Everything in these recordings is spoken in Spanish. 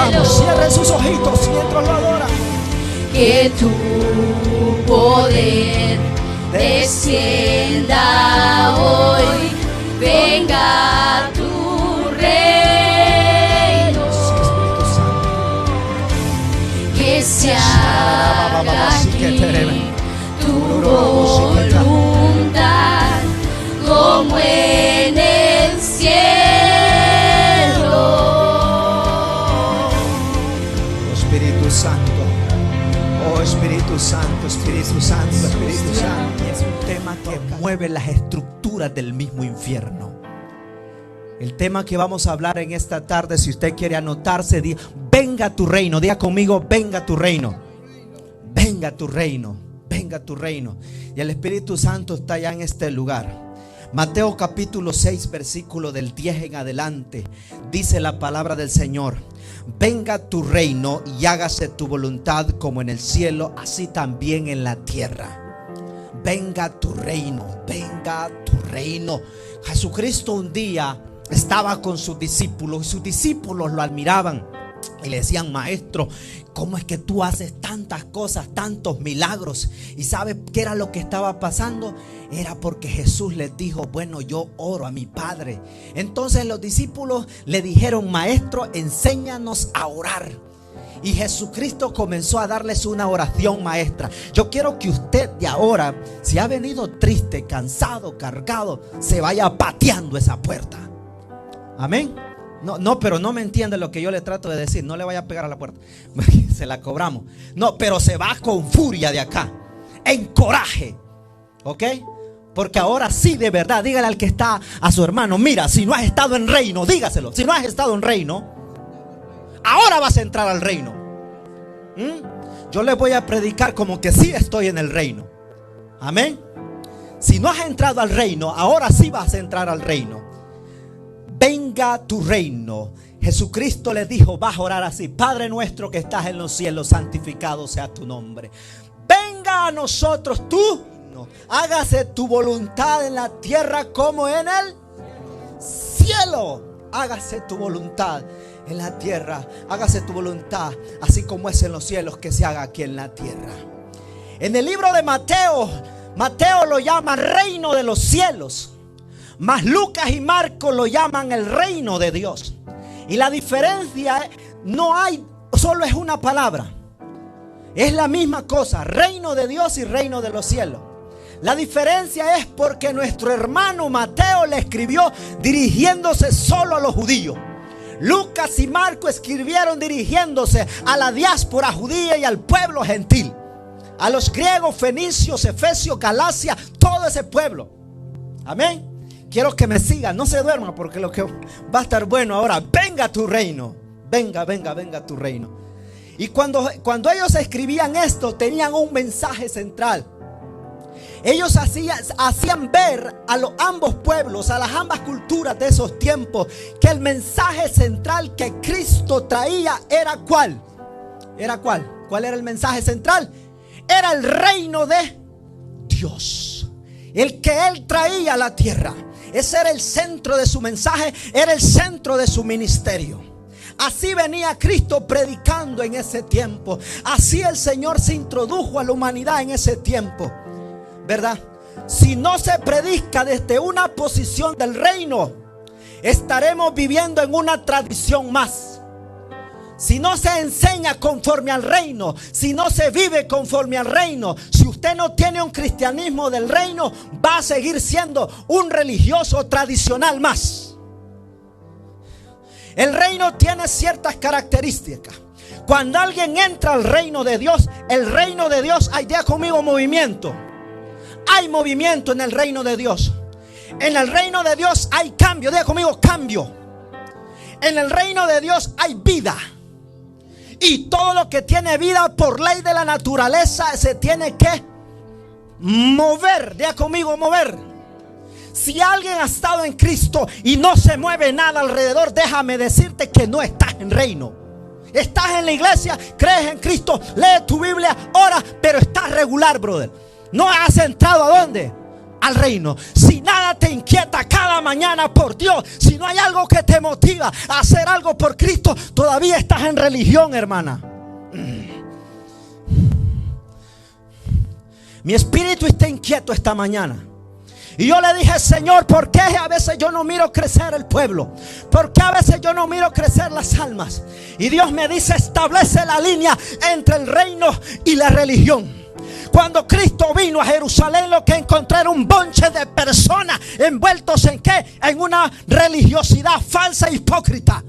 Vamos, cierren sus ojitos mientras lo adoran. Que tu poder descienda hoy, venga tu reino, que se haga aquí tu voluntad como en el cielo. Espíritu Santo, oh Espíritu Santo, Espíritu Santo, Espíritu Santo. Es un tema que mueve las estructuras del mismo infierno. El tema que vamos a hablar en esta tarde, si usted quiere anotarse, diga: venga tu reino. Diga conmigo: venga tu reino. Venga tu reino, venga tu reino. Y el Espíritu Santo está ya en este lugar. Mateo capítulo 6, versículo del 10 en adelante, dice la palabra del Señor: venga tu reino y hágase tu voluntad como en el cielo, así también en la tierra. Venga tu reino, venga tu reino. Jesucristo un día estaba con sus discípulos y sus discípulos lo admiraban y le decían: maestro, ¿cómo es que tú haces tantas cosas, tantos milagros? ¿Y sabe qué era lo que estaba pasando? Era porque Jesús les dijo: bueno, yo oro a mi Padre. Entonces los discípulos le dijeron: maestro, enséñanos a orar. Y Jesucristo comenzó a darles una oración maestra. Yo quiero que usted de ahora, si ha venido triste, cansado, cargado, se vaya pateando esa puerta. Amén. No, pero no me entiende lo que yo le trato de decir. No le vaya a pegar a la puerta, se la cobramos. No, pero se va con furia de acá, en coraje, ¿ok? Porque ahora sí, de verdad, dígale al que está a su hermano: mira, si no has estado en reino, dígaselo. Si no has estado en reino, ahora vas a entrar al reino. Yo le voy a predicar como que sí estoy en el reino. Amén. Si no has entrado al reino, ahora sí vas a entrar al reino. Venga tu reino. Jesucristo le dijo, vas a orar así: Padre nuestro que estás en los cielos, santificado sea tu nombre. Venga a nosotros tu reino. Hágase tu voluntad en la tierra como en el cielo. Hágase tu voluntad en la tierra. Hágase tu voluntad así como es en los cielos, que se haga aquí en la tierra. En el libro de Mateo, Mateo lo llama reino de los cielos, mas Lucas y Marcos lo llaman el reino de Dios. Y la diferencia no hay, solo es una palabra. Es la misma cosa, reino de Dios y reino de los cielos. La diferencia es porque nuestro hermano Mateo le escribió dirigiéndose solo a los judíos. Lucas y Marcos escribieron dirigiéndose a la diáspora judía y al pueblo gentil, a los griegos, fenicios, efesios, Galacia, todo ese pueblo. Amén. Quiero que me sigan, no se duerman, porque lo que va a estar bueno ahora: venga tu reino, venga, venga, venga tu reino. Y cuando ellos escribían esto, tenían un mensaje central. Ellos hacían ver a los ambos pueblos, a las ambas culturas de esos tiempos, que el mensaje central que Cristo traía era ¿cuál? ¿Era cuál? ¿Cuál era el mensaje central? Era el reino de Dios, el que Él traía a la tierra. Ese era el centro de su mensaje, era el centro de su ministerio. Así venía Cristo predicando en ese tiempo. Así el Señor se introdujo a la humanidad en ese tiempo, ¿verdad? Si no se predica desde una posición del reino, estaremos viviendo en una tradición más. Si no se enseña conforme al reino, si no se vive conforme al reino, si usted no tiene un cristianismo del reino, va a seguir siendo un religioso tradicional más. El reino tiene ciertas características. Cuando alguien entra al reino de Dios, el reino de Dios, hay día conmigo movimiento. Hay movimiento en el reino de Dios. En el reino de Dios hay cambio. Diga conmigo: cambio. En el reino de Dios hay vida. Y todo lo que tiene vida, por ley de la naturaleza, se tiene que mover. Diga conmigo: mover. Si alguien ha estado en Cristo y no se mueve nada alrededor, déjame decirte que no estás en reino. Estás en la iglesia, crees en Cristo, lees tu Biblia, oras, pero estás regular, brother. No has entrado ¿a dónde? Al reino. Si nada te te inquieta cada mañana por Dios, si no hay algo que te motiva a hacer algo por Cristo, todavía estás en religión, hermana. Mi espíritu está inquieto esta mañana. Y yo le dije: Señor, ¿por qué a veces yo no miro crecer el pueblo? ¿Por qué a veces yo no miro crecer las almas? Y Dios me dice: establece la línea entre el reino y la religión. Cuando Cristo vino a Jerusalén, lo que encontré era un bonche de personas envueltos ¿en qué? En una religiosidad falsa e hipócrita.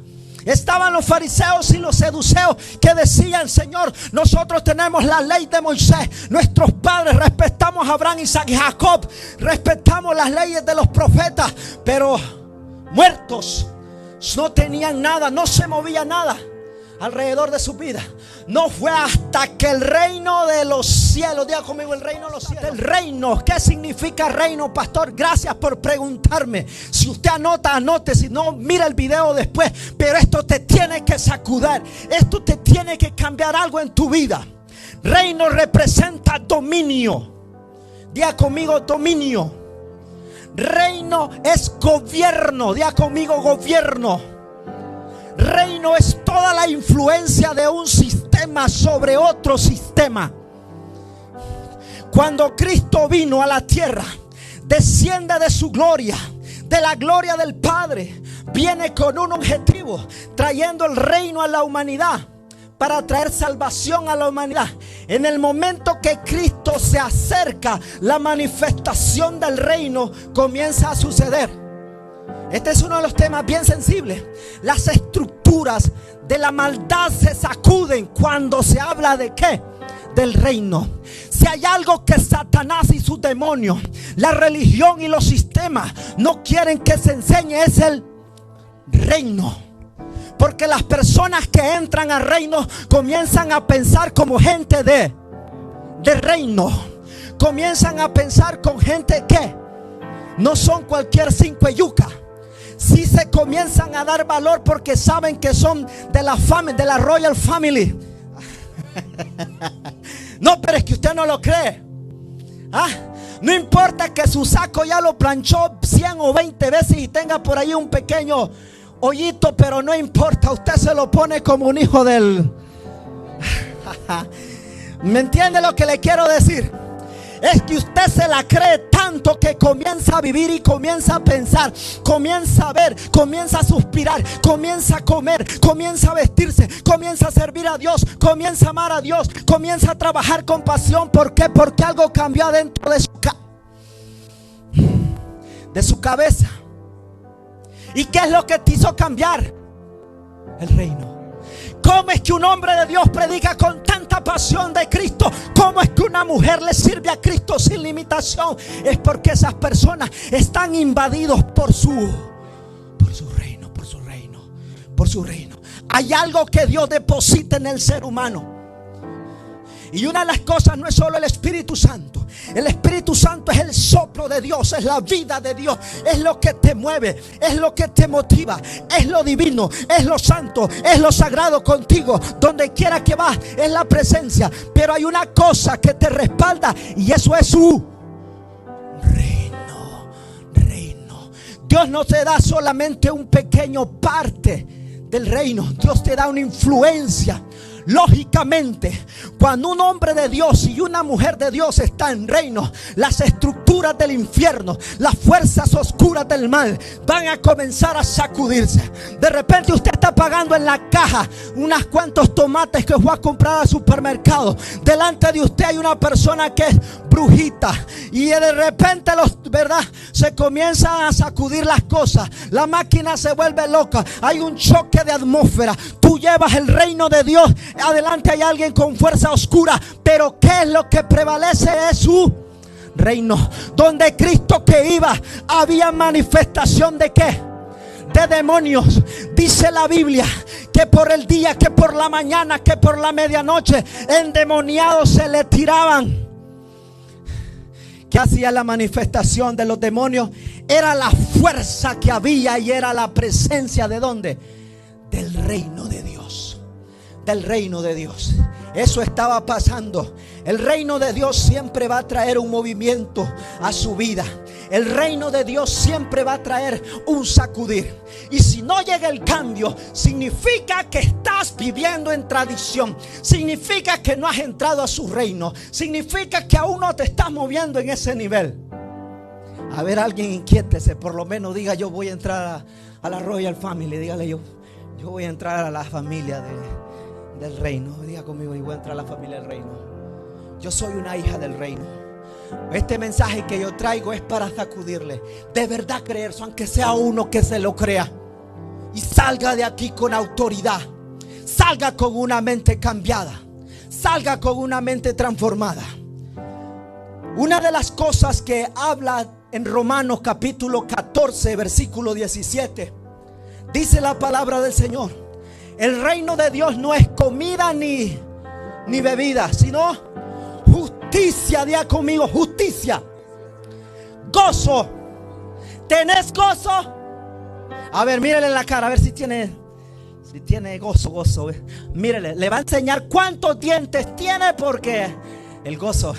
Estaban los fariseos y los saduceos que decían: Señor, nosotros tenemos la ley de Moisés, nuestros padres, respetamos a Abraham, Isaac y Jacob, respetamos las leyes de los profetas, pero muertos, no tenían nada, no se movía nada alrededor de su vida. No fue hasta que el reino de los cielos, diga conmigo, el reino de los cielos. El reino, ¿qué significa reino, pastor? Gracias por preguntarme. Si usted anota, anote. Si no, mira el video después. Pero esto te tiene que sacudir. Esto te tiene que cambiar algo en tu vida. Reino representa dominio. Diga conmigo, dominio. Reino es gobierno. Diga conmigo, gobierno. Reino es toda la influencia de un sistema sobre otro sistema. Cuando Cristo vino a la tierra, desciende de su gloria, de la gloria del Padre, viene con un objetivo, trayendo el reino a la humanidad, para traer salvación a la humanidad. En el momento que Cristo se acerca, la manifestación del reino comienza a suceder. Este es uno de los temas bien sensibles. Las estructuras de la maldad se sacuden cuando se habla de ¿qué? Del reino. Si hay algo que Satanás y sus demonios, la religión y los sistemas no quieren que se enseñe, es el reino. Porque las personas que entran al reino comienzan a pensar como gente de reino. Comienzan a pensar con gente que no son cualquier cinco yuca. Sí se comienzan a dar valor porque saben que son de la Royal Family. No, pero es que usted no lo cree. No importa que su saco ya lo planchó 100 o 20 veces y tenga por ahí un pequeño hoyito, pero no importa, usted se lo pone como un hijo del... ¿Me entiende lo que le quiero decir? Es que usted se la cree tanto que comienza a vivir y comienza a pensar, comienza a ver, comienza a suspirar, comienza a comer, comienza a vestirse, comienza a servir a Dios, comienza a amar a Dios, comienza a trabajar con pasión. ¿Por qué? Porque algo cambió adentro de su cabeza. ¿Y qué es lo que te hizo cambiar? El reino. ¿Cómo es que un hombre de Dios predica con tanta pasión de Cristo? ¿Cómo es que una mujer le sirve a Cristo sin limitación? Es porque esas personas están invadidos por su reino, por su reino, por su reino. Hay algo que Dios deposita en el ser humano. Y una de las cosas no es solo el Espíritu Santo. El Espíritu Santo es el soplo de Dios, es la vida de Dios, es lo que te mueve, es lo que te motiva, es lo divino, es lo santo, es lo sagrado contigo. Donde quiera que vas es la presencia. Pero hay una cosa que te respalda y eso es su reino. Dios no te da solamente un pequeño parte del reino, Dios te da una influencia. Lógicamente, cuando un hombre de Dios y una mujer de Dios está en reino, las estructuras del infierno, las fuerzas oscuras del mal van a comenzar a sacudirse. De repente usted está pagando en la caja unos cuantos tomates que fue a comprar al supermercado. Delante de usted hay una persona que es brujita y de repente se comienzan a sacudir las cosas. La máquina se vuelve loca. Hay un choque de atmósfera. Tú llevas el reino de Dios. Adelante hay alguien con fuerza oscura, pero ¿qué es lo que prevalece? Es su reino. Donde Cristo que iba, había manifestación de ¿qué? De demonios. Dice la Biblia que por el día, que por la mañana, que por la medianoche, endemoniados se le tiraban. ¿Qué hacía la manifestación de los demonios? Era la fuerza que había y era la presencia de ¿dónde? Del reino de Dios. Del reino de Dios. Eso estaba pasando. El reino de Dios siempre va a traer un movimiento a su vida. El reino de Dios siempre va a traer un sacudir. Y si no llega el cambio, significa que estás viviendo en tradición. Significa que no has entrado a su reino. Significa que aún no te estás moviendo en ese nivel. A ver, alguien inquiétese, por lo menos diga: yo voy a entrar a la Royal Family. Dígale: yo voy a entrar a la familia del reino. Diga conmigo: yo voy a entrar a la familia del reino. Yo soy una hija del reino. Este mensaje que yo traigo es para sacudirle. De verdad creer eso, aunque sea uno que se lo crea. Y salga de aquí con autoridad. Salga con una mente cambiada. Salga con una mente transformada. Una de las cosas que habla en Romanos capítulo 14 versículo 17, dice la palabra del Señor: el reino de Dios no es comida ni bebida, sino justicia. Diga conmigo: justicia, gozo. ¿Tenés gozo? A ver, mírele en la cara, a ver si tiene gozo. Mírele, le va a enseñar cuántos dientes tiene, porque el gozo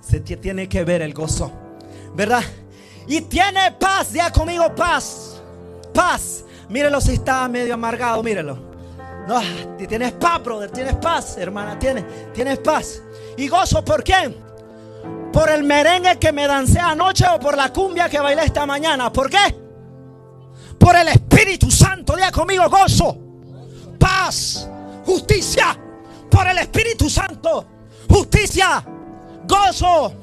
se tiene que ver, el gozo, ¿verdad? Y tiene paz. Diga conmigo: paz. Paz. Mírelo si está medio amargado, mírelo. No, tienes paz, brother. Tienes paz, hermana. Tienes paz. Y gozo, ¿por quién? ¿Por el merengue que me dancé anoche o por la cumbia que bailé esta mañana? ¿Por qué? Por el Espíritu Santo. Diga conmigo: gozo, paz, justicia. Por el Espíritu Santo, justicia, gozo,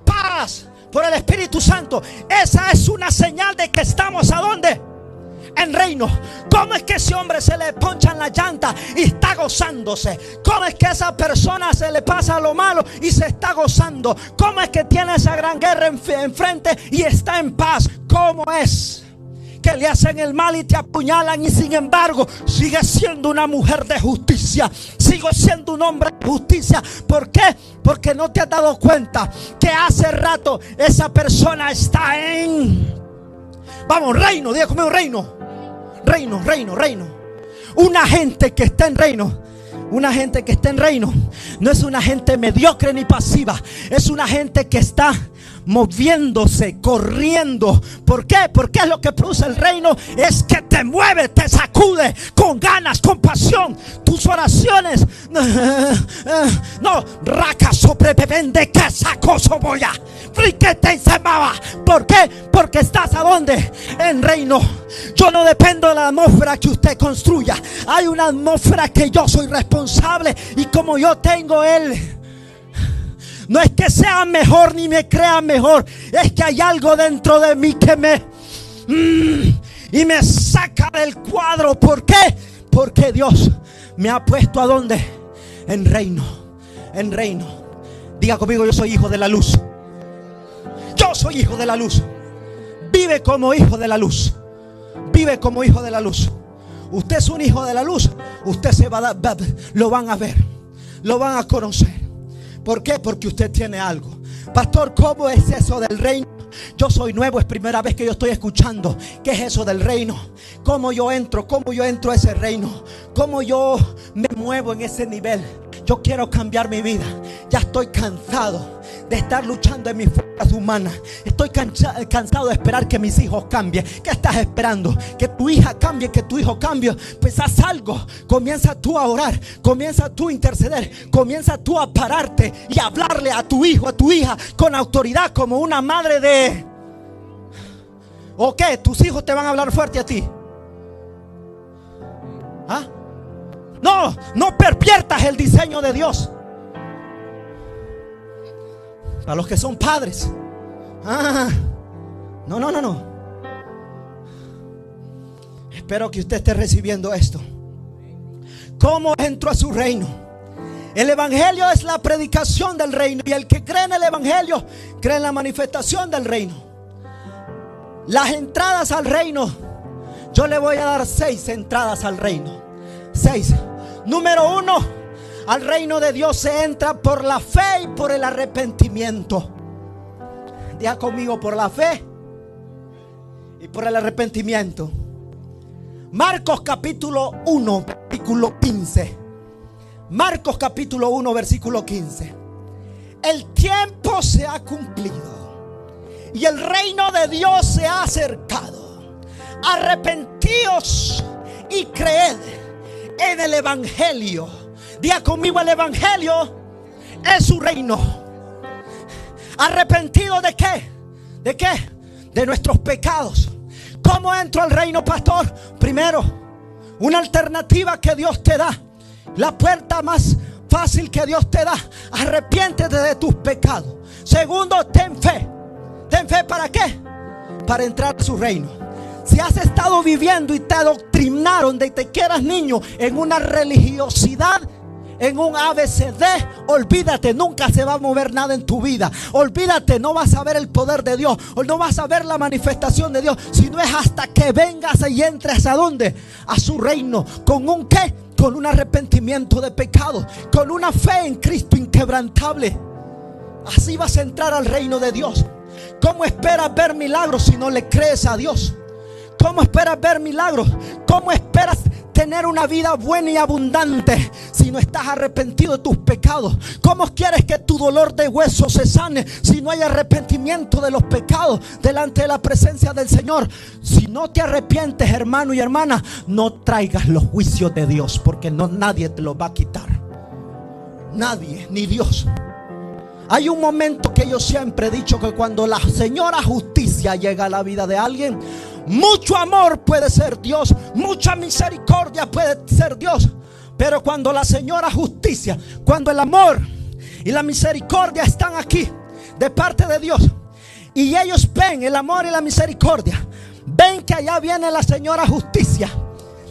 paz. Por el Espíritu Santo. Esa es una señal de que estamos ¿a dónde? En reino. ¿Cómo es que ese hombre se le ponchan la llanta y está gozándose? ¿Cómo es que a esa persona se le pasa lo malo y se está gozando? ¿Cómo es que tiene esa gran guerra enfrente y está en paz? ¿Cómo es que le hacen el mal y te apuñalan y sin embargo sigue siendo una mujer de justicia? Sigo siendo un hombre de justicia. ¿Por qué? Porque no te has dado cuenta que hace rato esa persona está en, vamos, reino. Diga conmigo: reino. Reino. Una gente que está en reino. Una gente que está en reino no es una gente mediocre ni pasiva. Es una gente que está moviéndose, corriendo. ¿Por qué? Porque es lo que produce el reino. Es que te mueve, te sacude con ganas, con pasión. Tus oraciones no raca sobre vende que sacoso voy a friquete y se mava. ¿Por qué? Porque estás ¿a dónde? En reino. Yo no dependo de la atmósfera que usted construya. Hay una atmósfera que yo soy responsable, y como yo tengo él. No es que sea mejor ni me crea mejor. Es que hay algo dentro de mí que y me saca del cuadro. ¿Por qué? Porque Dios me ha puesto ¿a dónde? En reino. En reino. Diga conmigo: yo soy hijo de la luz. Yo soy hijo de la luz. Vive como hijo de la luz. Vive como hijo de la luz. Usted es un hijo de la luz. Usted se va a dar, lo van a ver, lo van a conocer. ¿Por qué? Porque usted tiene algo. Pastor, ¿cómo es eso del reino? Yo soy nuevo, es primera vez que yo estoy escuchando. ¿Qué es eso del reino? ¿Cómo yo entro? ¿Cómo yo entro a ese reino? ¿Cómo yo me muevo en ese nivel? Yo quiero cambiar mi vida. Ya estoy cansado de estar luchando en mis fuerzas humanas. Estoy cansado de esperar que mis hijos cambien. ¿Qué estás esperando? Que tu hija cambie, que tu hijo cambie. Pues haz algo. Comienza tú a orar. Comienza tú a interceder. Comienza tú a pararte y hablarle a tu hijo, a tu hija con autoridad, como una madre de... ¿O qué? ¿Tus hijos te van a hablar fuerte a ti? ¿Ah? No perviertas el diseño de Dios. Para los que son padres. No. Espero que usted esté recibiendo esto. ¿Cómo entró a su reino? El evangelio es la predicación del reino. Y el que cree en el evangelio cree en la manifestación del reino. Las entradas al reino, yo le voy a dar 6 entradas al reino. 6. Número 1, al reino de Dios se entra por la fe y por el arrepentimiento. Diga conmigo: por la fe y por el arrepentimiento. Marcos capítulo 1 versículo 15. Marcos capítulo 1 versículo 15. El tiempo se ha cumplido y el reino de Dios se ha acercado. Arrepentíos y creed en el evangelio. Diga conmigo: el evangelio es su reino. ¿Arrepentido de qué? ¿De qué? De nuestros pecados. ¿Cómo entro al reino, pastor? Primero, una alternativa que Dios te da, la puerta más fácil que Dios te da: arrepiéntete de tus pecados. Segundo, ten fe. ¿Ten fe para qué? Para entrar a su reino. Si has estado viviendo y te adoctrinaron desde que eras niño en una religiosidad, en un ABCD, olvídate, nunca se va a mover nada en tu vida. Olvídate, no vas a ver el poder de Dios, o no vas a ver la manifestación de Dios, si no es hasta que vengas y entres ¿a dónde? A su reino. ¿Con un qué? Con un arrepentimiento de pecado, con una fe en Cristo inquebrantable. Así vas a entrar al reino de Dios. ¿Cómo esperas ver milagros si no le crees a Dios? ¿Cómo esperas ver milagros? ¿Cómo esperas tener una vida buena y abundante si no estás arrepentido de tus pecados? ¿Cómo quieres que tu dolor de hueso se sane si no hay arrepentimiento de los pecados delante de la presencia del Señor? Si no te arrepientes, hermano y hermana, no traigas los juicios de Dios, porque nadie te los va a quitar. Nadie, ni Dios. Hay un momento que yo siempre he dicho, que cuando la señora justicia llega a la vida de alguien, mucho amor puede ser Dios, mucha misericordia puede ser Dios, pero cuando la señora justicia, cuando el amor y la misericordia están aquí de parte de Dios, y ellos ven el amor y la misericordia, ven que allá viene la señora justicia.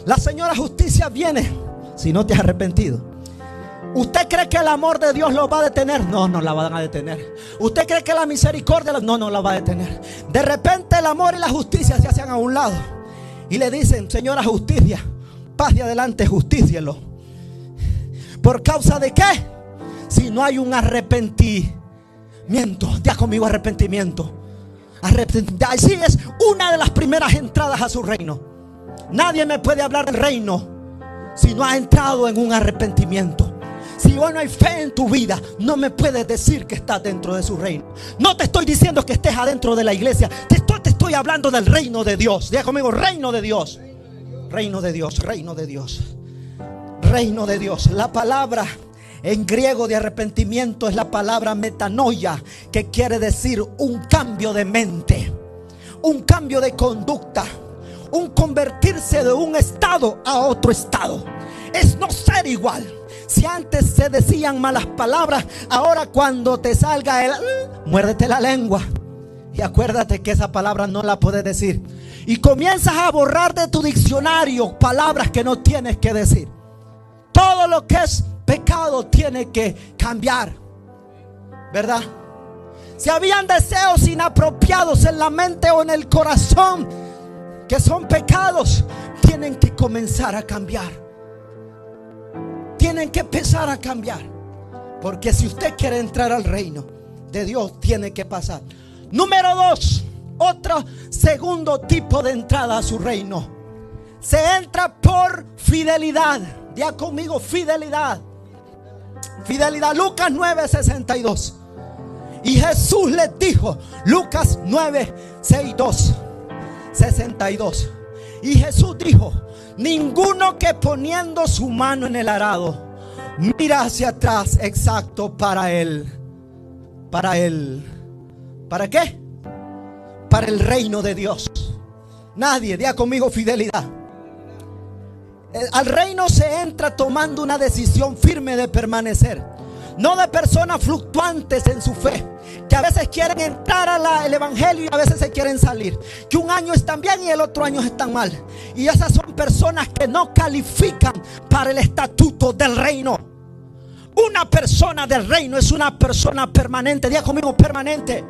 La señora justicia viene si no te has arrepentido. ¿Usted cree que el amor de Dios lo va a detener? No, no la van a detener. ¿Usted cree que la misericordia? No, no la va a detener. De repente el amor y la justicia se hacen a un lado y le dicen: señora justicia, pase adelante, justícielo. ¿Por causa de qué? Si no hay un arrepentimiento. Diga conmigo: arrepentimiento. Así es una de las primeras entradas a su reino. Nadie me puede hablar del reino si no ha entrado en un arrepentimiento. Si hoy no hay fe en tu vida, no me puedes decir que estás dentro de su reino. No te estoy diciendo que estés adentro de la iglesia. Te estoy hablando del reino de Dios. Diga conmigo: reino de Dios. Reino de Dios, reino de Dios. Reino de Dios. La palabra en griego de arrepentimiento es la palabra metanoia, que quiere decir un cambio de mente, un cambio de conducta, un convertirse de un estado a otro estado. Es no ser igual. Si antes se decían malas palabras, ahora cuando te salga muérdete la lengua y acuérdate que esa palabra no la puedes decir. Y comienzas a borrar de tu diccionario palabras que no tienes que decir. Todo lo que es pecado tiene que cambiar, ¿verdad? Si habían deseos inapropiados en la mente o en el corazón que son pecados, tienen que comenzar a cambiar. Tienen que empezar a cambiar. Porque si usted quiere entrar al reino de Dios, tiene que pasar. Número 2, otro segundo tipo de entrada a su reino. Se entra por fidelidad. Ya conmigo: fidelidad. Fidelidad. Lucas 9:62. Y Jesús les dijo, Lucas 9:62. Y Jesús dijo: ninguno que poniendo su mano en el arado mira hacia atrás, exacto, para él. ¿Para qué? Para el reino de Dios. Nadie. Diga conmigo: fidelidad. Al reino se entra tomando una decisión firme de permanecer, no de personas fluctuantes en su fe, que a veces quieren entrar al evangelio y a veces se quieren salir, que un año están bien y el otro año están mal. Y esas son personas que no califican para el estatuto del reino. Una persona del reino es una persona permanente. Diga conmigo: permanente.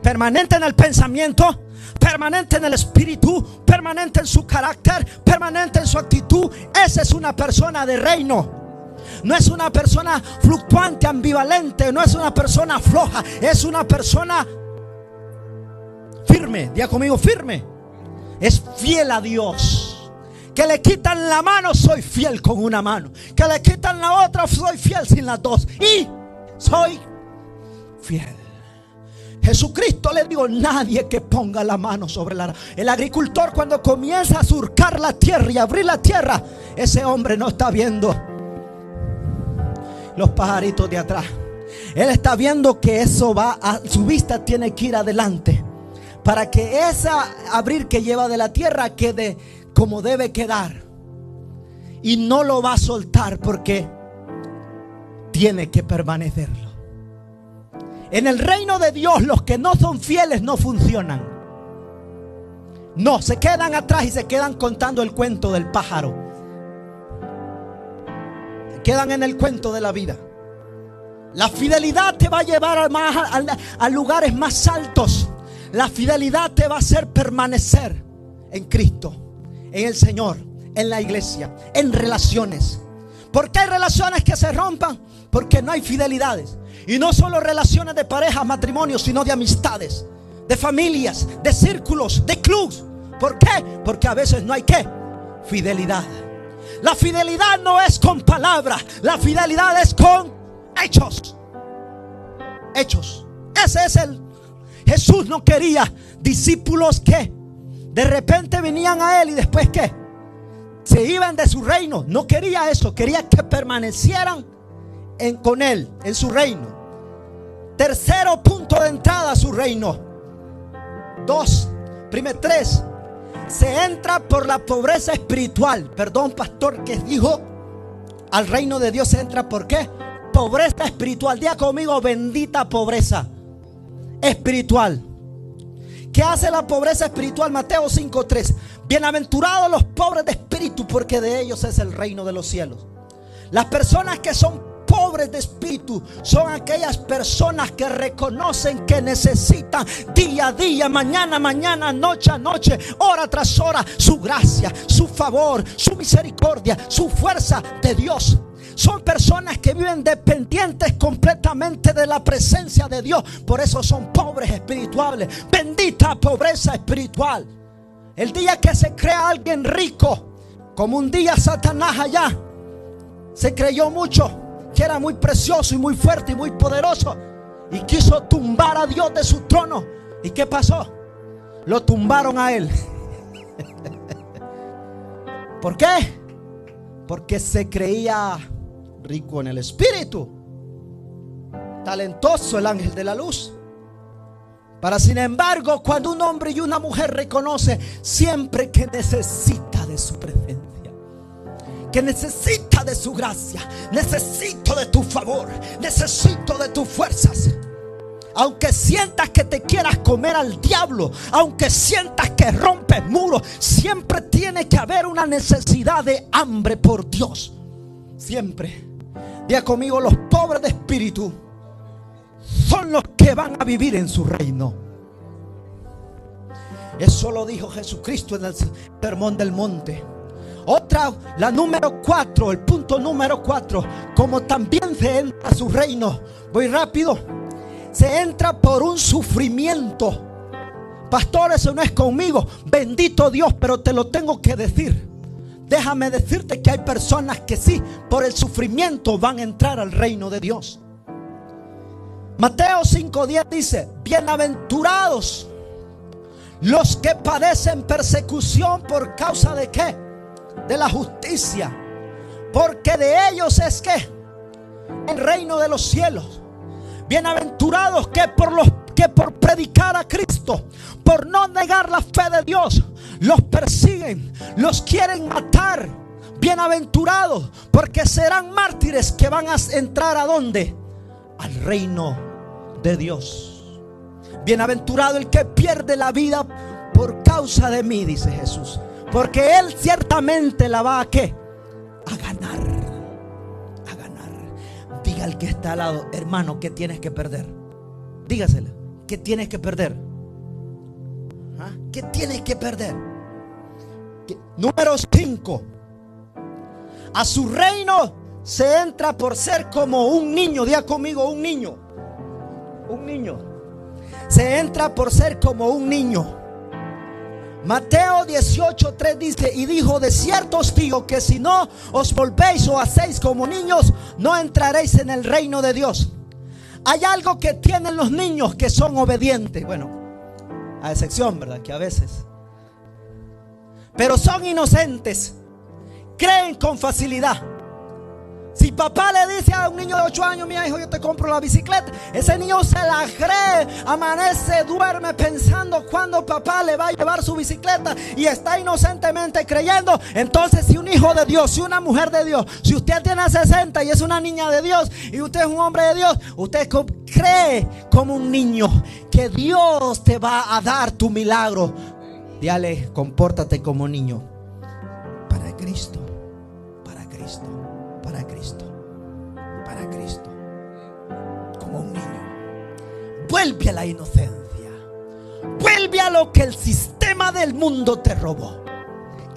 Permanente en el pensamiento, permanente en el espíritu, permanente en su carácter, permanente en su actitud. Esa es una persona de reino. No es una persona fluctuante, ambivalente. No es una persona floja. Es una persona firme. Diga conmigo: firme. Es fiel a Dios. Que le quitan la mano, soy fiel con una mano. Que le quitan la otra, soy fiel sin las dos. Y soy fiel. Jesucristo le dijo: nadie que ponga la mano sobre la... El agricultor, cuando comienza a surcar la tierra y abrir la tierra, ese hombre no está viendo los pajaritos de atrás. Él está viendo que eso va a... su vista tiene que ir adelante, para que esa abrir que lleva de la tierra quede como debe quedar. Y no lo va a soltar porque tiene que permanecerlo. En el reino de Dios, los que no son fieles no funcionan. No, se quedan atrás y se quedan contando el cuento del pájaro. Se quedan en el cuento de la vida. La fidelidad te va a llevar a lugares más altos. La fidelidad te va a hacer permanecer en Cristo, en el Señor, en la iglesia, en relaciones. ¿Por qué hay relaciones que se rompan? Porque no hay fidelidades. Y no solo relaciones de pareja, matrimonios, sino de amistades, de familias, de círculos, de clubs. ¿Por qué? Porque a veces no hay ¿qué? Fidelidad. La fidelidad no es con palabras, la fidelidad es con hechos. Hechos. Ese es el... Jesús no quería discípulos que de repente venían a él y después ¿qué? Se iban de su reino. No quería eso, quería que permanecieran con él, en su reino. Tercero punto de entrada a su reino. 3. Se entra por la pobreza espiritual. Perdón, pastor, que dijo al reino de Dios se entra ¿por qué? Pobreza espiritual. Diga conmigo: bendita pobreza espiritual. ¿Qué hace la pobreza espiritual? Mateo 5:3. Bienaventurados los pobres de espíritu, porque de ellos es el reino de los cielos. Las personas que son pobres de espíritu son aquellas personas que reconocen que necesitan día a día, mañana a mañana, noche a noche, hora tras hora, su gracia, su favor, su misericordia, su fuerza de Dios. Son personas que viven dependientes completamente de la presencia de Dios. Por eso son pobres espirituales. Bendita pobreza espiritual. El día que se crea alguien rico, como un día Satanás allá se creyó mucho que era muy precioso y muy fuerte y muy poderoso, y quiso tumbar a Dios de su trono. ¿Y qué pasó? Lo tumbaron a él. ¿Por qué? Porque se creía rico en el espíritu, talentoso, el ángel de la luz. Para sin embargo, cuando un hombre y una mujer reconoce siempre que necesita de su presencia, que necesita de su gracia, necesito de tu favor, necesito de tus fuerzas, aunque sientas que te quieras comer al diablo, aunque sientas que rompes muros, siempre tiene que haber una necesidad de hambre por Dios. Siempre. Diga conmigo: los pobres de espíritu son los que van a vivir en su reino. Eso lo dijo Jesucristo en el Sermón del Monte. Otra, la número 4, el punto número 4, como también se entra a su reino. Voy rápido. Se entra por un sufrimiento. Pastor, eso no es conmigo. Bendito Dios, pero te lo tengo que decir. Déjame decirte que hay personas que sí, por el sufrimiento van a entrar al reino de Dios. Mateo 5:10 dice: bienaventurados los que padecen persecución por causa de ¿qué? De la justicia, porque de ellos es ¿qué? El reino de los cielos. Bienaventurados que por predicar a Cristo, por no negar la fe de Dios, los persiguen, los quieren matar. Bienaventurados, porque serán mártires que van a entrar ¿a dónde? Al reino de Dios. Bienaventurado el que pierde la vida por causa de mí, dice Jesús, porque él ciertamente la va a ¿qué? A ganar. A ganar. Diga al que está al lado: hermano, ¿qué tienes que perder? Dígasela: ¿qué tienes que perder? ¿Ah? ¿Qué tienes que perder? Número 5. A su reino se entra por ser como un niño. Diga conmigo: un niño. Un niño. Se entra por ser como un niño. Mateo 18:3 dice: y dijo: de cierto os digo que si no os volvéis o hacéis como niños, no entraréis en el reino de Dios. Hay algo que tienen los niños que son obedientes. Bueno, a excepción, ¿verdad? Que a veces. Pero son inocentes. Creen con facilidad. Si papá le dice a un niño de 8 años: mira hijo, yo te compro la bicicleta, ese niño se la cree, amanece, duerme pensando cuándo papá le va a llevar su bicicleta y está inocentemente creyendo. Entonces, si un hijo de Dios, si una mujer de Dios, si usted tiene 60 y es una niña de Dios y usted es un hombre de Dios, usted cree como un niño que Dios te va a dar tu milagro. Dígale: compórtate como niño para Cristo, para Cristo, para Cristo, para Cristo, como un niño. Vuelve a la inocencia, vuelve a lo que el sistema del mundo te robó.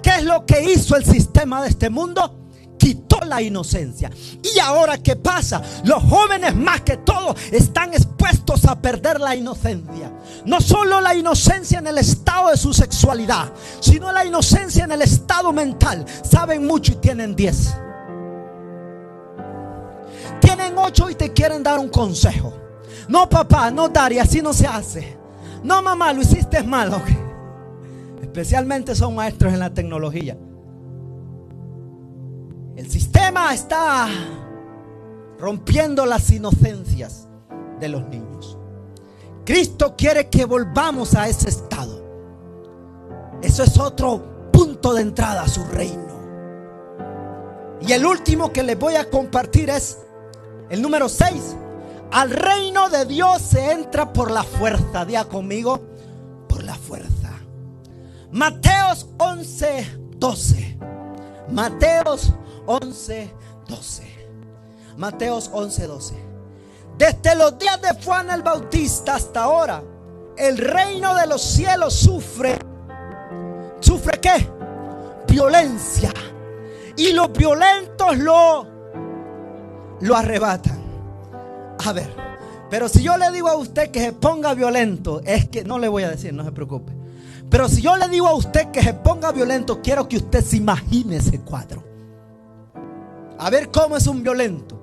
¿Qué es lo que hizo el sistema de este mundo? Quitó la inocencia. Y ahora, ¿qué pasa? Los jóvenes, más que todo, están expuestos a perder la inocencia. No solo la inocencia en el estado de su sexualidad, sino la inocencia en el estado mental. Saben mucho y tienen 10. Tienen 8 y te quieren dar un consejo. No, papá, no, Dari, así no se hace. No, mamá, lo hiciste mal. Okay. Especialmente son maestros en la tecnología. El sistema está rompiendo las inocencias de los niños. Cristo quiere que volvamos a ese estado. Eso es otro punto de entrada a su reino. Y el último que les voy a compartir es el número 6. Al reino de Dios se entra por la fuerza. Diga conmigo: por la fuerza. Mateos 11:12. Mateos 11:12. Mateos 11:12. Desde los días de Juan el Bautista hasta ahora, el reino de los cielos sufre ¿qué? Violencia. Y los violentos lo arrebatan. A ver, pero si yo le digo a usted que se ponga violento, es que no le voy a decir, no se preocupe. Pero si yo le digo a usted que se ponga violento, quiero que usted se imagine ese cuadro. A ver cómo es un violento.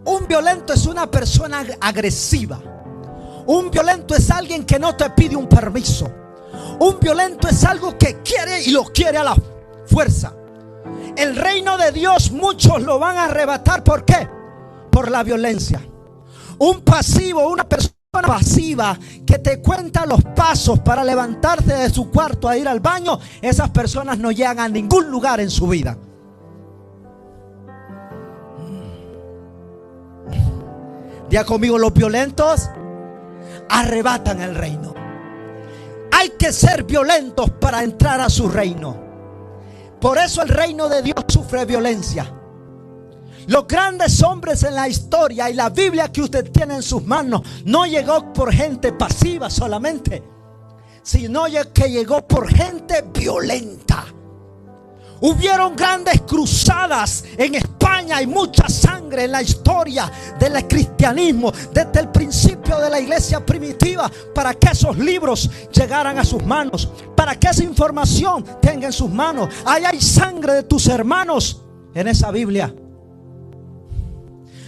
Un violento es una persona agresiva. Un violento es alguien que no te pide un permiso. Un violento es algo que quiere y lo quiere a la fuerza. El reino de Dios muchos lo van a arrebatar. ¿Por qué? Por la violencia. Un pasivo, una persona pasiva que te cuenta los pasos para levantarse de su cuarto a ir al baño, esas personas no llegan a ningún lugar en su vida. Diga conmigo: los violentos arrebatan el reino. Hay que ser violentos para entrar a su reino. Por eso el reino de Dios sufre violencia. Los grandes hombres en la historia y la Biblia que usted tiene en sus manos no llegó por gente pasiva solamente, sino que llegó por gente violenta. Hubieron grandes cruzadas en España y mucha sangre en la historia del cristianismo desde el principio de la iglesia primitiva, para que esos libros llegaran a sus manos, para que esa información tenga en sus manos. Ahí hay sangre de tus hermanos en esa Biblia.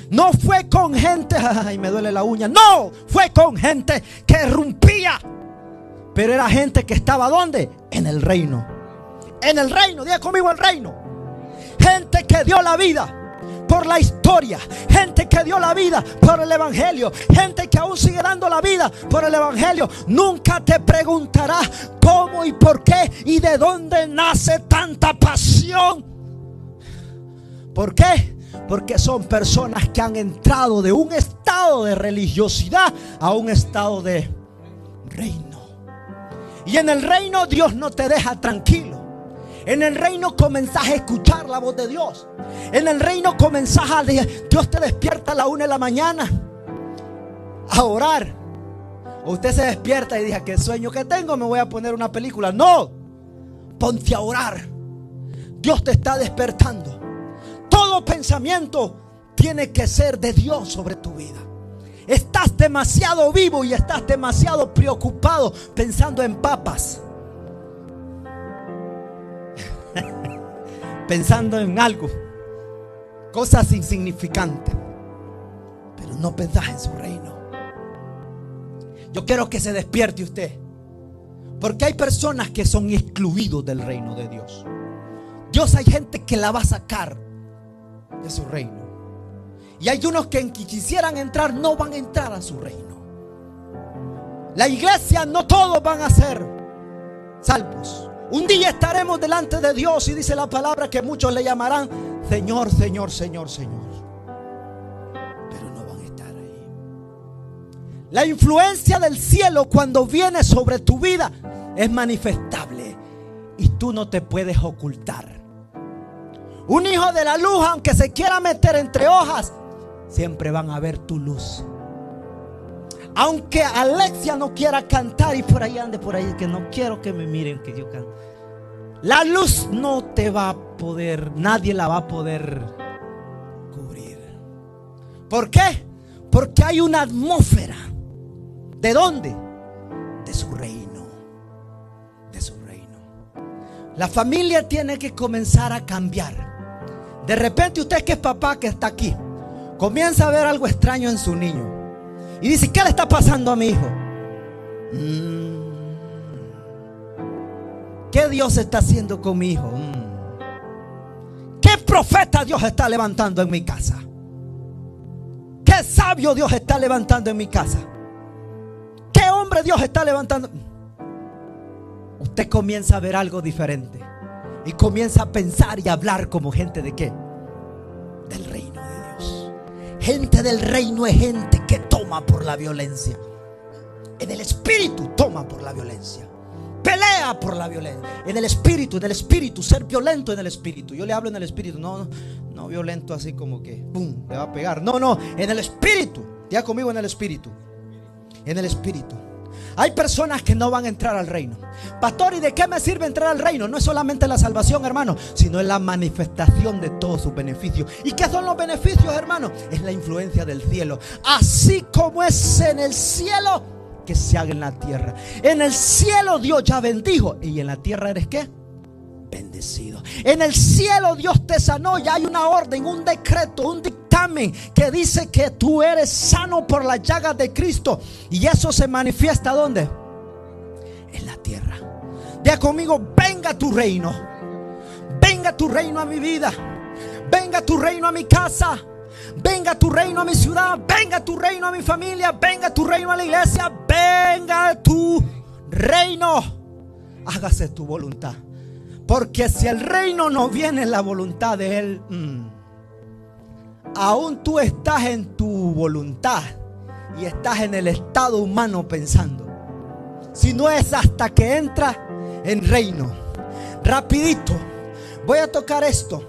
No fue con gente, ay, me duele la uña. No, fue con gente que rompía, pero era gente que estaba ¿dónde? En el reino. En el reino, diga conmigo: el reino. Gente que dio la vida por la historia, gente que dio la vida por el evangelio, gente que aún sigue dando la vida por el evangelio. Nunca te preguntará cómo y por qué y de dónde nace tanta pasión. ¿Por qué? Porque son personas que han entrado de un estado de religiosidad a un estado de reino. Y en el reino Dios no te deja tranquilo. En el reino comenzás a escuchar la voz de Dios. En el reino comenzás a Dios te despierta a la 1 de la mañana a orar. O usted se despierta y dice: qué sueño que tengo, me voy a poner una película. No, ponte a orar. Dios te está despertando. Todo pensamiento tiene que ser de Dios sobre tu vida. Estás demasiado vivo y estás demasiado preocupado pensando en papas, pensando en algo, cosas insignificantes. pero no pensás en su reino. Yo quiero que se despierte usted, porque hay personas que son excluidos del reino de Dios. Dios, hay gente que la va a sacar de su reino, y hay unos que quisieran entrar, no van a entrar a su reino. La iglesia, no todos van a ser salvos. Un día estaremos delante de Dios y dice la palabra que muchos le llamarán Señor, Señor, Señor, Señor, pero no van a estar ahí. La influencia del cielo, cuando viene sobre tu vida, es manifestable y tú no te puedes ocultar. Un hijo de la luz, aunque se quiera meter entre hojas, siempre van a ver tu luz. Aunque Alexia no quiera cantar y por ahí ande por ahí, que no quiero que me miren que yo canto, la luz no te va a poder, nadie la va a poder cubrir. ¿Por qué? Porque hay una atmósfera. ¿De dónde? De su reino. De su reino. La familia tiene que comenzar a cambiar. De repente usted, que es papá, que está aquí, comienza a ver algo extraño en su niño y dice: ¿qué le está pasando a mi hijo? ¿Qué Dios está haciendo con mi hijo? ¿Qué profeta Dios está levantando en mi casa? ¿Qué sabio Dios está levantando en mi casa? ¿Qué hombre Dios está levantando? Usted comienza a ver algo diferente y comienza a pensar y a hablar como gente de ¿qué? Del reino de Dios. Gente del reino es gente que toma por la violencia. En el espíritu toma por la violencia. Pelea por la violencia. En el espíritu, ser violento en el espíritu. Yo le hablo en el espíritu, no violento así como que ¡pum! Le va a pegar. No, en el espíritu. Ya conmigo, en el espíritu. En el espíritu. Hay personas que no van a entrar al reino. Pastor, ¿y de qué me sirve entrar al reino? No es solamente la salvación, hermano, sino es la manifestación de todos sus beneficios. ¿Y qué son los beneficios, hermano? Es la influencia del cielo. Así como es en el cielo, que se haga en la tierra. En el cielo Dios ya bendijo, y en la tierra eres ¿qué? Bendecido. En el cielo Dios te sanó. Ya hay una orden, un decreto, un dictamen que dice que tú eres sano por las llagas de Cristo. Y eso se manifiesta ¿dónde? En la tierra. Diga conmigo: venga tu reino. Venga tu reino a mi vida. Venga tu reino a mi casa. Venga tu reino a mi ciudad. Venga tu reino a mi familia. Venga tu reino a la iglesia. Venga tu reino. Hágase tu voluntad. Porque si el reino no viene en la voluntad de Él, aún tú estás en tu voluntad y estás en el estado humano pensando. Si no es hasta que entra en reino. Rapidito, voy a tocar esto.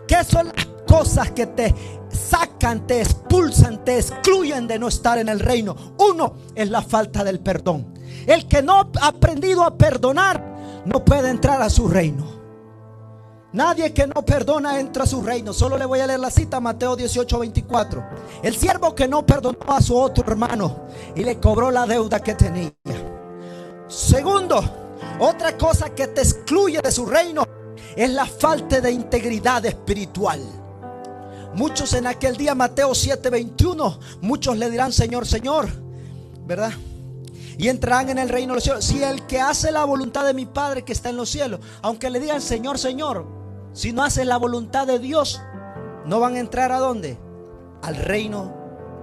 ¿Qué son las cosas que te sacan, te expulsan, te excluyen de no estar en el reino? Uno es la falta del perdón. El que no ha aprendido a perdonar no puede entrar a su reino. Nadie que no perdona entra a su reino. Solo le voy a leer la cita, Mateo 18:24. El siervo que no perdonó a su otro hermano y le cobró la deuda que tenía. Segundo, otra cosa que te excluye de su reino es la falta de integridad espiritual. Muchos en aquel día, Mateo 7:21, muchos le dirán: Señor, Señor, ¿verdad? Y entrarán en el reino de los cielos. Si el que hace la voluntad de mi Padre que está en los cielos, aunque le digan Señor, Señor, si no hacen la voluntad de Dios, no van a entrar ¿a dónde? Al reino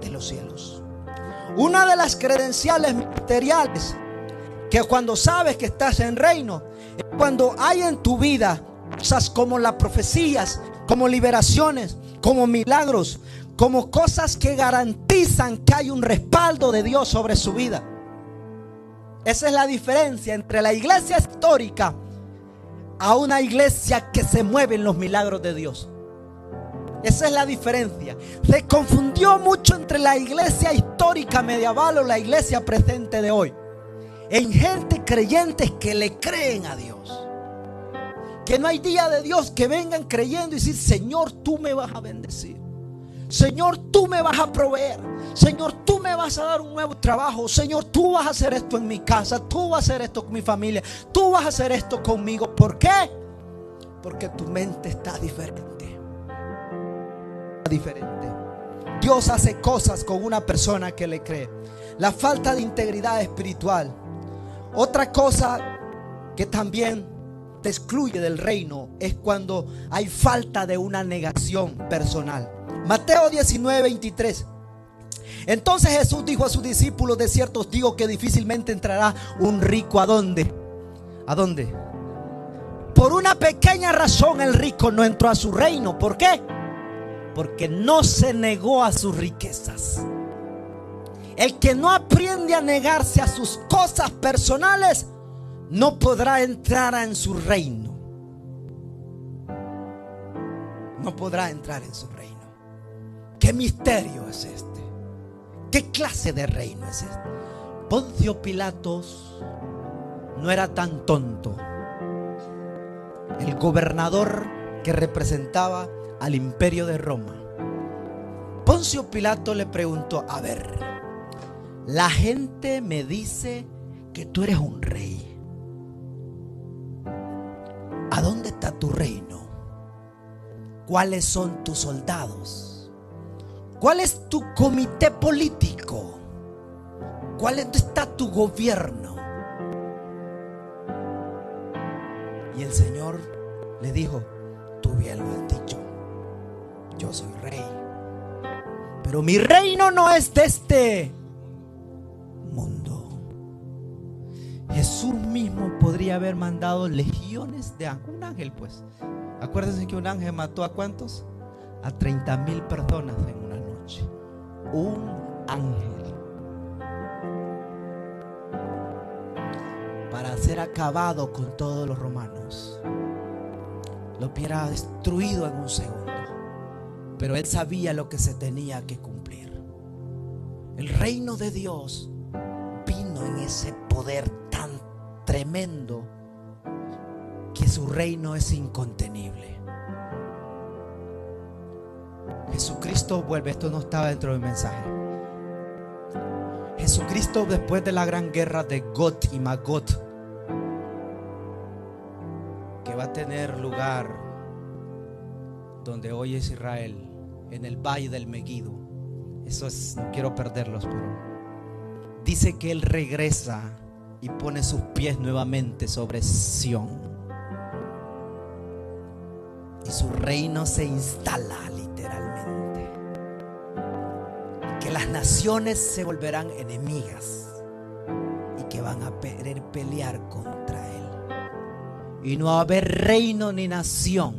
de los cielos. Una de las credenciales ministeriales, que cuando sabes que estás en reino, es cuando hay en tu vida cosas como las profecías, como liberaciones, como milagros, como cosas que garantizan que hay un respaldo de Dios sobre su vida. Esa es la diferencia entre la iglesia histórica a una iglesia que se mueve en los milagros de Dios. Esa es la diferencia. Se confundió mucho entre la iglesia histórica medieval o la iglesia presente de hoy. En gente creyentes que le creen a Dios. Que no hay día de Dios que vengan creyendo y decir: Señor, tú me vas a bendecir. Señor, tú me vas a proveer. Señor, tú me vas a dar un nuevo trabajo. Señor, tú vas a hacer esto en mi casa. Tú vas a hacer esto con mi familia. Tú vas a hacer esto conmigo. ¿Por qué? Porque tu mente está diferente. Dios hace cosas con una persona que le cree. La falta de integridad espiritual. Otra cosa que también te excluye del reino es cuando hay falta de una negación personal. Mateo 19:23. Entonces Jesús dijo a sus discípulos: de cierto os digo que difícilmente entrará un rico. ¿A dónde? ¿A dónde? Por una pequeña razón el rico no entró a su reino. ¿Por qué? Porque no se negó a sus riquezas. El que no aprende a negarse a sus cosas personales no podrá entrar en su reino. No podrá entrar en su reino. ¿Qué misterio es este? ¿Qué clase de reino es este? Poncio Pilatos no era tan tonto. El gobernador que representaba al imperio de Roma. Poncio Pilato le preguntó: a ver, la gente me dice que tú eres un rey. ¿A dónde está tu reino? ¿Cuáles son tus soldados? ¿Cuál es tu comité político? ¿Cuál está tu gobierno? Y el Señor le dijo: tú bien lo has dicho, yo soy rey, pero mi reino no es de este mundo. Jesús mismo podría haber mandado legiones de ángeles. Un ángel, pues. Acuérdense que un ángel mató ¿a cuántos? A 30,000 personas en una noche. Un ángel. Para ser acabado con todos los romanos. Lo hubiera destruido en un segundo. Pero él sabía lo que se tenía que cumplir. El reino de Dios vino en ese poder tan tremendo que su reino es incontenible. Jesucristo vuelve. Esto no estaba dentro del mensaje. Jesucristo, después de la gran guerra de Gog y Magog, que va a tener lugar donde hoy es Israel, en el valle del Meguido. Eso es, no quiero perderlos, pero dice que él regresa y pone sus pies nuevamente sobre Sión, y su reino se instala literalmente. Que las naciones se volverán enemigas y que van a querer pelear contra él. Y no va a haber reino ni nación,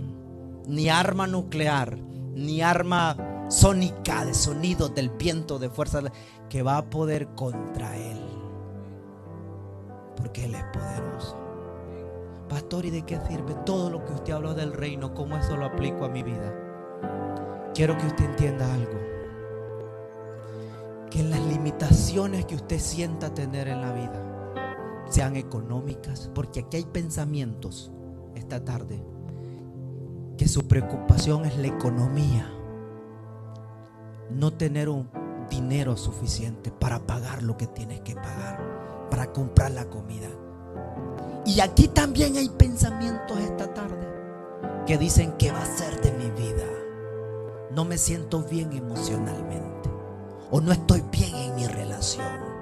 ni arma nuclear, ni arma sónica de sonidos del viento, de fuerza, que va a poder contra él. Porque él es poderoso. Pastor, ¿y de qué sirve todo lo que usted habló del reino? ¿Cómo eso lo aplico a mi vida? Quiero que usted entienda algo. Que las limitaciones que usted sienta tener en la vida sean económicas, porque aquí hay pensamientos esta tarde que su preocupación es la economía, no tener un dinero suficiente para pagar lo que tienes que pagar, para comprar la comida. Y aquí también hay pensamientos esta tarde que dicen: ¿qué va a ser de mi vida? No me siento bien emocionalmente, o no estoy bien en mi relación.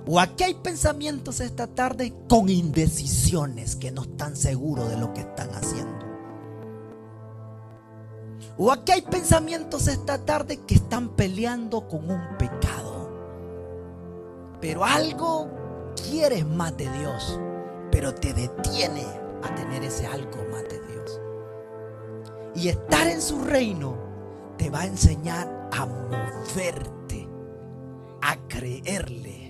O aquí hay pensamientos esta tarde con indecisiones, que no están seguros de lo que están haciendo. O aquí hay pensamientos esta tarde que están peleando con un pecado, pero algo quieres más de Dios, pero te detiene a tener ese algo más de Dios. Y estar en su reino te va a enseñar a moverte, a creerle.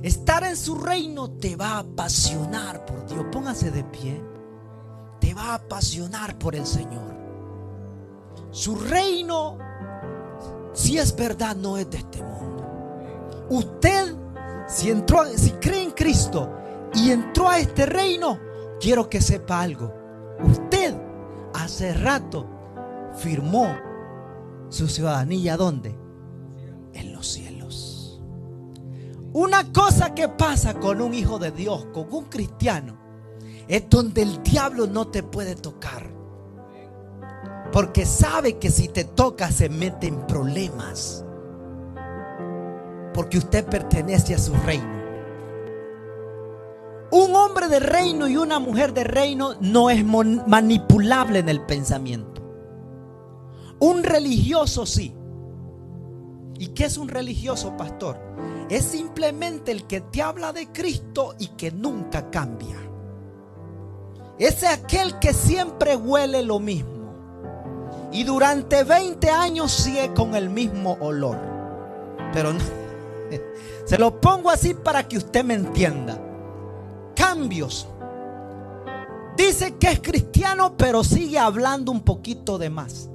Estar en su reino te va a apasionar por Dios. Póngase de pie. Te va a apasionar por el Señor. Su reino, si es verdad, no es de este mundo. Usted, si cree en Cristo y entró a este reino, quiero que sepa algo. Usted hace rato firmó su ciudadanía. ¿Dónde? En los cielos. Una cosa que pasa con un hijo de Dios, con un cristiano, es donde el diablo no te puede tocar. Porque sabe que si te toca se mete en problemas. Porque usted pertenece a su reino. Un hombre de reino y una mujer de reino no es manipulable en el pensamiento. Un religioso sí. ¿Y qué es un religioso, pastor? Es simplemente el que te habla de Cristo y que nunca cambia. Es aquel que siempre huele lo mismo y durante 20 años sigue con el mismo olor. Pero no, se lo pongo así para que usted me entienda. Cambios. Dice que es cristiano, pero sigue hablando un poquito de más.